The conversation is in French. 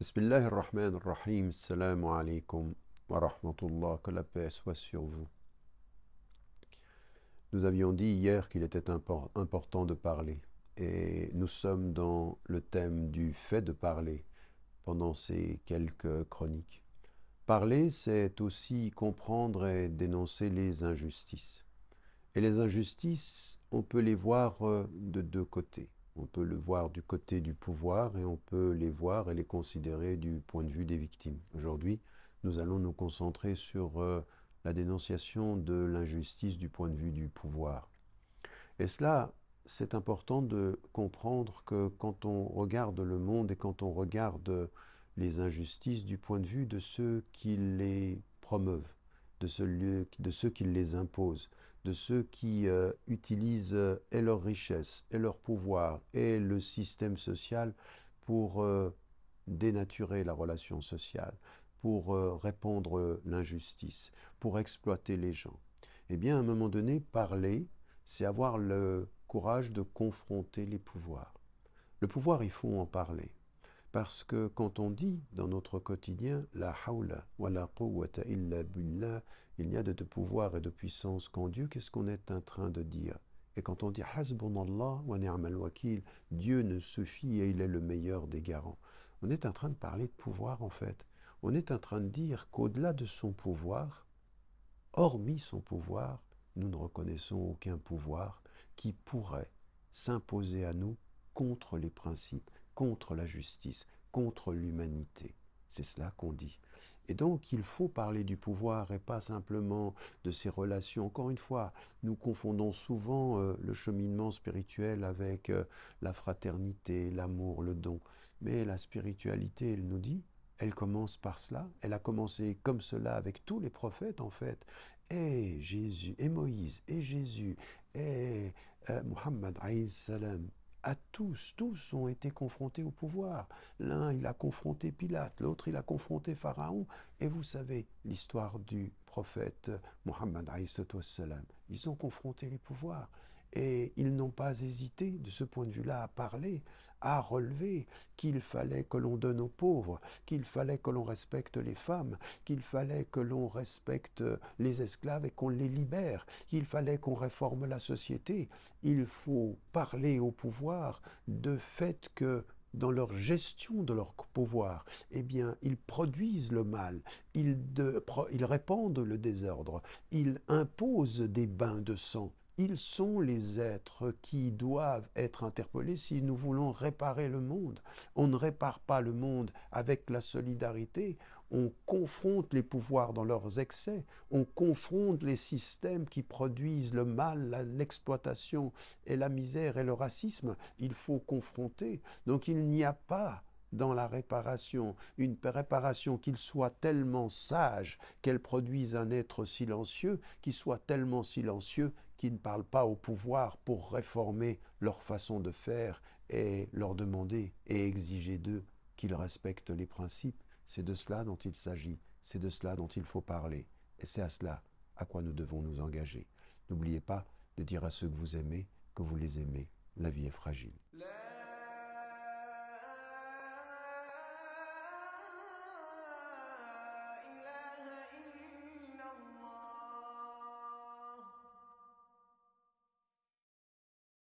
Bismillahirrahmanirrahim. Assalamu alaikum wa rahmatullah. Que la paix soit sur vous. Nous avions dit hier qu'il était important de parler. Et nous sommes dans le thème du fait de parler pendant ces quelques chroniques. Parler, c'est aussi comprendre et dénoncer les injustices. Et les injustices, on peut les voir de deux côtés. On peut le voir du côté du pouvoir et on peut les voir et les considérer du point de vue des victimes. Aujourd'hui, nous allons nous concentrer sur la dénonciation de l'injustice du point de vue du pouvoir. Et cela, c'est important de comprendre que quand on regarde le monde et quand on regarde les injustices du point de vue de ceux qui les promeuvent, de ceux qui les imposent, de ceux qui utilisent et leur richesse, et leur pouvoir, et le système social pour dénaturer la relation sociale, pour répandre l'injustice, pour exploiter les gens. Eh bien, à un moment donné, parler, c'est avoir le courage de confronter les pouvoirs. Le pouvoir, il faut en parler. Parce que quand on dit dans notre quotidien la hawla wa la quwwata illa billah, il n'y a de pouvoir et de puissance qu'en Dieu, qu'est-ce qu'on est en train de dire? Et quand on dit hasbunallah wa ni'mal wakil, Dieu ne suffit et il est le meilleur des garants. On est en train de parler de pouvoir en fait. On est en train de dire qu'au-delà de son pouvoir, hormis son pouvoir, nous ne reconnaissons aucun pouvoir qui pourrait s'imposer à nous contre les principes, contre la justice, contre l'humanité. C'est cela qu'on dit. Et donc, il faut parler du pouvoir et pas simplement de ses relations. Encore une fois, nous confondons souvent le cheminement spirituel avec la fraternité, l'amour, le don. Mais la spiritualité, elle nous dit, elle commence par cela. Elle a commencé comme cela avec tous les prophètes, en fait. Et Jésus, et Moïse, et Jésus, et Muhammad, alayhi salam, à tous ont été confrontés au pouvoir. L'un, il a confronté Pilate, l'autre, il a confronté Pharaon. Et vous savez l'histoire du prophète Mohammed, ils ont confronté les pouvoirs. Et ils n'ont pas hésité, de ce point de vue-là, à parler, à relever qu'il fallait que l'on donne aux pauvres, qu'il fallait que l'on respecte les femmes, qu'il fallait que l'on respecte les esclaves et qu'on les libère, qu'il fallait qu'on réforme la société. Il faut parler au pouvoir de fait que dans leur gestion de leur pouvoir, eh bien, ils produisent le mal, ils répandent le désordre, ils imposent des bains de sang. Ils sont les êtres qui doivent être interpellés si nous voulons réparer le monde. On ne répare pas le monde avec la solidarité, on confronte les pouvoirs dans leurs excès, on confronte les systèmes qui produisent le mal, l'exploitation et la misère et le racisme. Il faut confronter. Donc il n'y a pas dans la réparation, une réparation qu'il soit tellement sage qu'elle produise un être silencieux, qui soit tellement silencieux qu'il ne parle pas au pouvoir pour réformer leur façon de faire et leur demander et exiger d'eux qu'ils respectent les principes. C'est de cela dont il s'agit, c'est de cela dont il faut parler. Et c'est à cela à quoi nous devons nous engager. N'oubliez pas de dire à ceux que vous aimez que vous les aimez. La vie est fragile.